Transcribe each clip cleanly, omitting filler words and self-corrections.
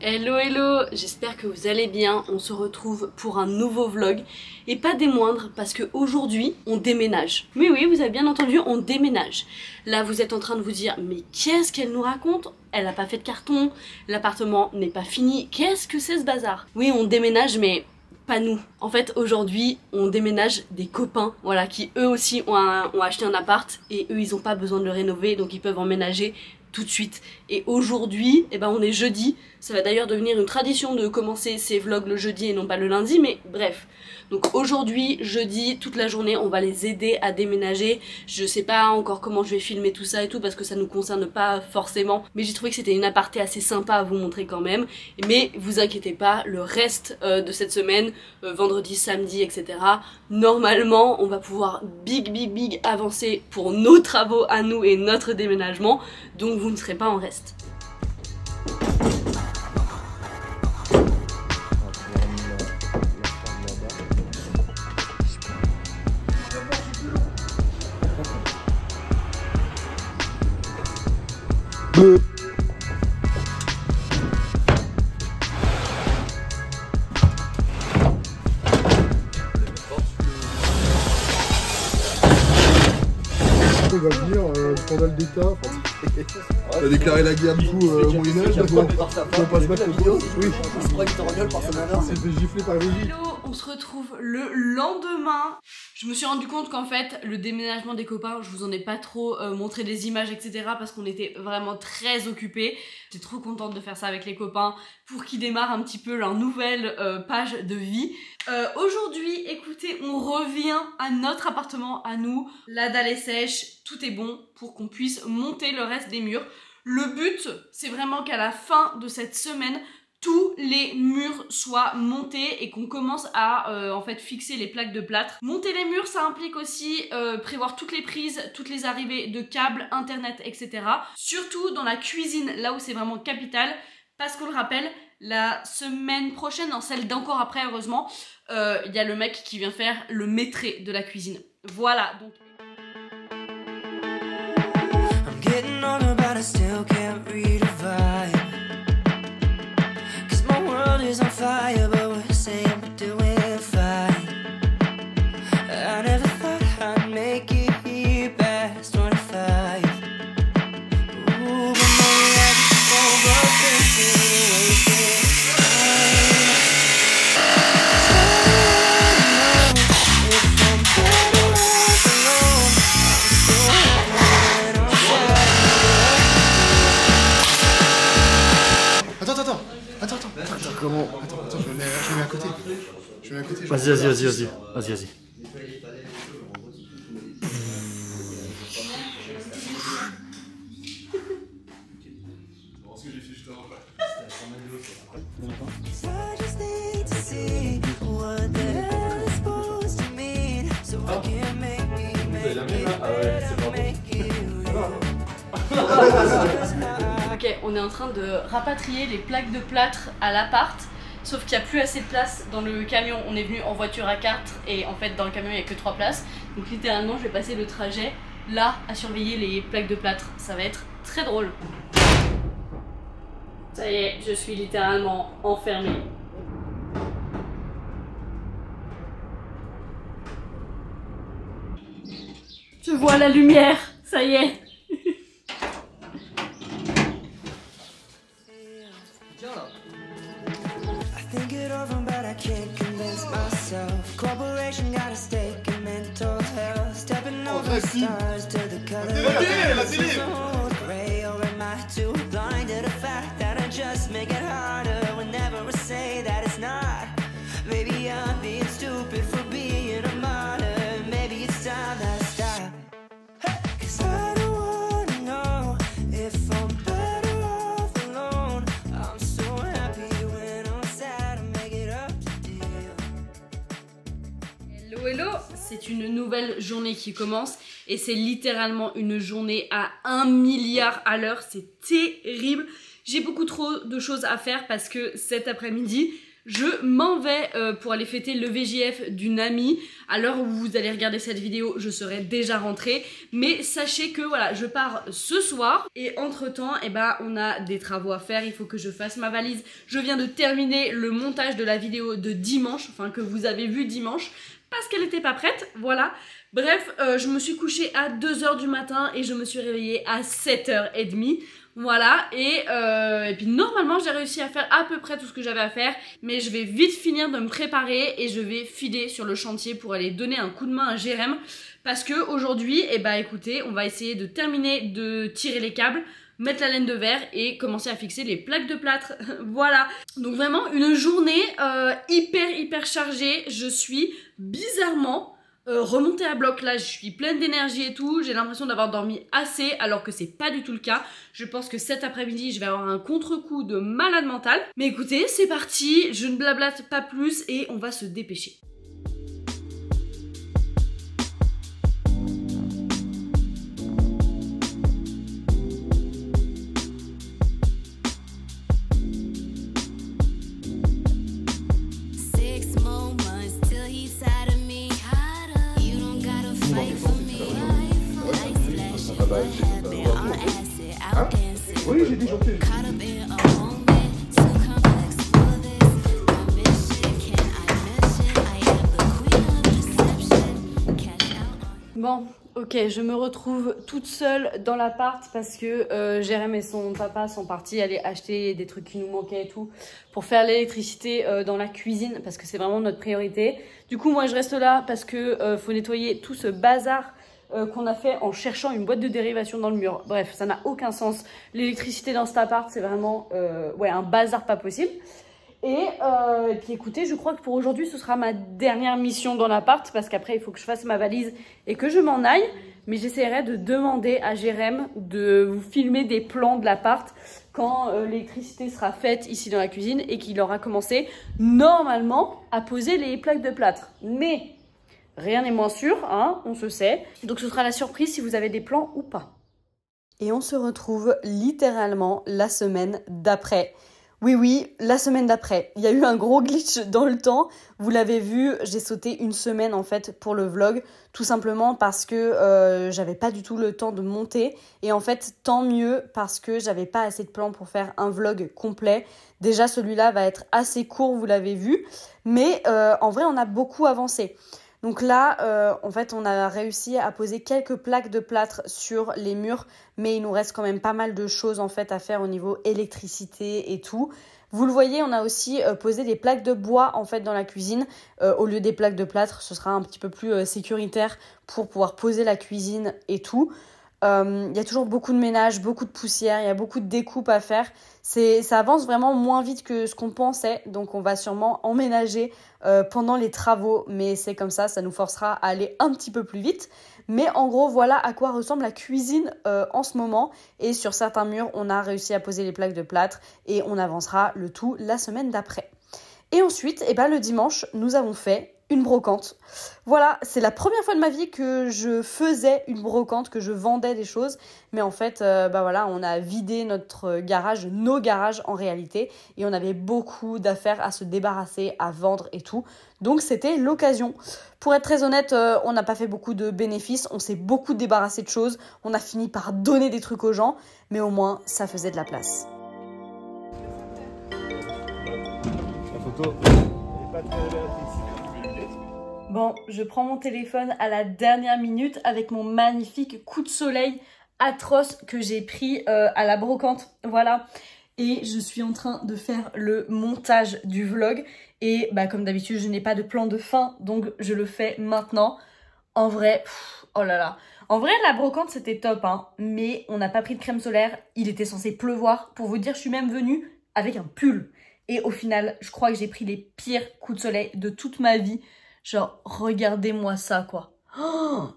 Hello hello, j'espère que vous allez bien, on se retrouve pour un nouveau vlog et pas des moindres parce qu'aujourd'hui on déménage. Oui oui, vous avez bien entendu, on déménage. Là vous êtes en train de vous dire mais qu'est-ce qu'elle nous raconte? Elle a pas fait de carton, l'appartement n'est pas fini, qu'est-ce que c'est ce bazar? Oui on déménage mais pas nous. En fait aujourd'hui on déménage des copains, voilà, qui eux aussi ont acheté un appart et eux ils ont pas besoin de le rénover donc ils peuvent emménager tout de suite. Et aujourd'hui, eh ben on est jeudi, ça va d'ailleurs devenir une tradition de commencer ces vlogs le jeudi et non pas le lundi, mais bref. Donc aujourd'hui, jeudi, toute la journée, on va les aider à déménager. Je sais pas encore comment je vais filmer tout ça et tout parce que ça nous concerne pas forcément, mais j'ai trouvé que c'était une aparté assez sympa à vous montrer quand même. Mais vous inquiétez pas, le reste de cette semaine, vendredi, samedi, etc. normalement, on va pouvoir big avancer pour nos travaux à nous et notre déménagement, donc vous ne serez pas en reste. Il va venir, scandale d'État, il a déclaré la guerre du coup au Moyen-Âge, on passe pas le vidéo. Oui, on se prend une torgnole par son nana. Il s'est fait gifler par Vivi. Hello, on se retrouve le lendemain. Je me suis rendu compte qu'en fait, le déménagement des copains, je vous en ai pas trop montré des images, etc. parce qu'on était vraiment très occupés. J'étais trop contente de faire ça avec les copains pour qu'ils démarrent un petit peu leur nouvelle page de vie. Aujourd'hui, écoutez, on revient à notre appartement, à nous. La dalle est sèche, tout est bon pour qu'on puisse monter le reste des murs. Le but, c'est vraiment qu'à la fin de cette semaine, tous les murs soient montés et qu'on commence à en fait fixer les plaques de plâtre. Monter les murs, ça implique aussi prévoir toutes les prises, toutes les arrivées de câbles, internet, etc. Surtout dans la cuisine, là où c'est vraiment capital, parce qu'on le rappelle, la semaine prochaine, non, celle d'encore après heureusement, il y a le mec qui vient faire le maîtrait de la cuisine. Voilà, donc... is on fire, but we're saying we're doing fine. I never thought I'd make it here past 25. Ooh, but maybe I just overthinking, wasting time. If I'm better off alone, I'm so happy when I'm Attends, comment? Attends, je me mets à côté. Vas-y. I just need to see what the hell is supposed to mean, so I can make Ok, on est en train de rapatrier les plaques de plâtre à l'appart, sauf qu'il n'y a plus assez de place dans le camion. On est venu en voiture à 4 et en fait dans le camion il n'y a que 3 places. Donc littéralement je vais passer le trajet là à surveiller les plaques de plâtre. Ça va être très drôle. Ça y est, je suis littéralement enfermée. Je vois la lumière, ça y est. I think it over, but I can't convince myself. Corporation got a stake in mental health. Stepping over stars to the color of gray. Or am I too blind to the fact that I just make it harder whenever I say that it's not? Maybe I'm being stupid for being a martyr. Maybe it's time that I stop. 'Cause I don't wanna know if I'm better off alone. I'm so happy when I'm sad. I make it up to deal. Hello, c'est une nouvelle journée qui commence et c'est littéralement une journée à 1 milliard à l'heure, c'est terrible. J'ai beaucoup trop de choses à faire parce que cet après-midi, je m'en vais pour aller fêter le VJF d'une amie. À l'heure où vous allez regarder cette vidéo, je serai déjà rentrée. Mais sachez que voilà, je pars ce soir. Et entre temps, eh ben, on a des travaux à faire. Il faut que je fasse ma valise. Je viens de terminer le montage de la vidéo de dimanche. Enfin, que vous avez vu dimanche. Parce qu'elle n'était pas prête, voilà. Bref, je me suis couchée à 2 h du matin et je me suis réveillée à 7 h 30. Voilà, et puis normalement j'ai réussi à faire à peu près tout ce que j'avais à faire, mais je vais vite finir de me préparer et je vais filer sur le chantier pour aller donner un coup de main à Jérém, parce que aujourd'hui, eh ben écoutez, on va essayer de terminer de tirer les câbles, mettre la laine de verre et commencer à fixer les plaques de plâtre. Voilà, donc vraiment une journée hyper chargée. Je suis bizarrement remontée à bloc. Là je suis pleine d'énergie et tout, j'ai l'impression d'avoir dormi assez alors que c'est pas du tout le cas. Je pense que cet après-midi je vais avoir un contre-coup de malade mental. Mais écoutez, c'est parti, je ne blablate pas plus et on va se dépêcher. Oui, j'ai dit chanter. Bon, ok, je me retrouve toute seule dans l'appart parce que Jérém et son papa sont partis aller acheter des trucs qui nous manquaient et tout pour faire l'électricité dans la cuisine parce que c'est vraiment notre priorité. Du coup, moi je reste là parce que faut nettoyer tout ce bazar qu'on a fait en cherchant une boîte de dérivation dans le mur. Bref, ça n'a aucun sens. L'électricité dans cet appart, c'est vraiment ouais, un bazar pas possible. Et puis écoutez, je crois que pour aujourd'hui, ce sera ma dernière mission dans l'appart parce qu'après, il faut que je fasse ma valise et que je m'en aille. Mais j'essaierai de demander à Jérém de vous filmer des plans de l'appart quand l'électricité sera faite ici dans la cuisine et qu'il aura commencé normalement à poser les plaques de plâtre. Mais rien n'est moins sûr, hein, on se sait. Donc ce sera la surprise si vous avez des plans ou pas. Et on se retrouve littéralement la semaine d'après. Oui, la semaine d'après. Il y a eu un gros glitch dans le temps. Vous l'avez vu, j'ai sauté une semaine en fait pour le vlog. Tout simplement parce que j'avais pas du tout le temps de monter. Et en fait, tant mieux parce que j'avais pas assez de plans pour faire un vlog complet. Déjà, celui-là va être assez court, vous l'avez vu. Mais en vrai, on a beaucoup avancé. Donc là, en fait, on a réussi à poser quelques plaques de plâtre sur les murs, mais il nous reste quand même pas mal de choses en fait à faire au niveau électricité et tout. Vous le voyez, on a aussi posé des plaques de bois en fait dans la cuisine au lieu des plaques de plâtre. Ce sera un petit peu plus sécuritaire pour pouvoir poser la cuisine et tout. Y a toujours beaucoup de ménage, beaucoup de poussière, il y a beaucoup de découpes à faire. Ça avance vraiment moins vite que ce qu'on pensait, donc on va sûrement emménager pendant les travaux, mais c'est comme ça nous forcera à aller un petit peu plus vite. Mais en gros, voilà à quoi ressemble la cuisine en ce moment. Et sur certains murs, on a réussi à poser les plaques de plâtre et on avancera le tout la semaine d'après. Et ensuite, le dimanche, nous avons fait une brocante. Voilà, c'est la première fois de ma vie que je faisais une brocante, que je vendais des choses. Mais en fait, voilà, on a vidé notre garage, nos garages en réalité. Et on avait beaucoup d'affaires à se débarrasser, à vendre et tout. Donc c'était l'occasion. Pour être très honnête, on n'a pas fait beaucoup de bénéfices. On s'est beaucoup débarrassé de choses. On a fini par donner des trucs aux gens. Mais au moins, ça faisait de la place. La photo n'est pas très révélatrice. Bon, je prends mon téléphone à la dernière minute avec mon magnifique coup de soleil atroce que j'ai pris à la brocante. Voilà. Et je suis en train de faire le montage du vlog. Et comme d'habitude, je n'ai pas de plan de fin, donc je le fais maintenant. En vrai, oh là là. En vrai, la brocante, c'était top, hein. Mais on n'a pas pris de crème solaire. Il était censé pleuvoir. Pour vous dire, je suis même venue avec un pull. Et au final, je crois que j'ai pris les pires coups de soleil de toute ma vie. Genre, regardez-moi ça, quoi. Oh,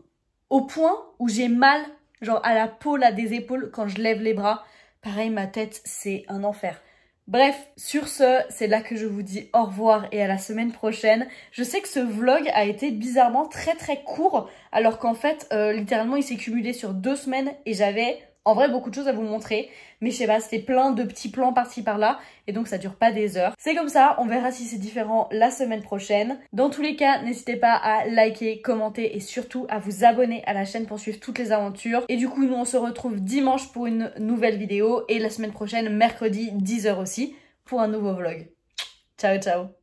au point où j'ai mal, genre à la peau là des épaules quand je lève les bras. Pareil, ma tête, c'est un enfer. Bref, sur ce, c'est là que je vous dis au revoir et à la semaine prochaine. Je sais que ce vlog a été bizarrement très court, alors qu'en fait, littéralement, il s'est cumulé sur 2 semaines et j'avais En vrai, beaucoup de choses à vous montrer, mais je sais pas, c'était plein de petits plans par-ci par-là, et donc ça dure pas des heures. C'est comme ça, on verra si c'est différent la semaine prochaine. Dans tous les cas, n'hésitez pas à liker, commenter et surtout à vous abonner à la chaîne pour suivre toutes les aventures. Et du coup, nous on se retrouve dimanche pour une nouvelle vidéo et la semaine prochaine, mercredi, 10h aussi, pour un nouveau vlog. Ciao ciao.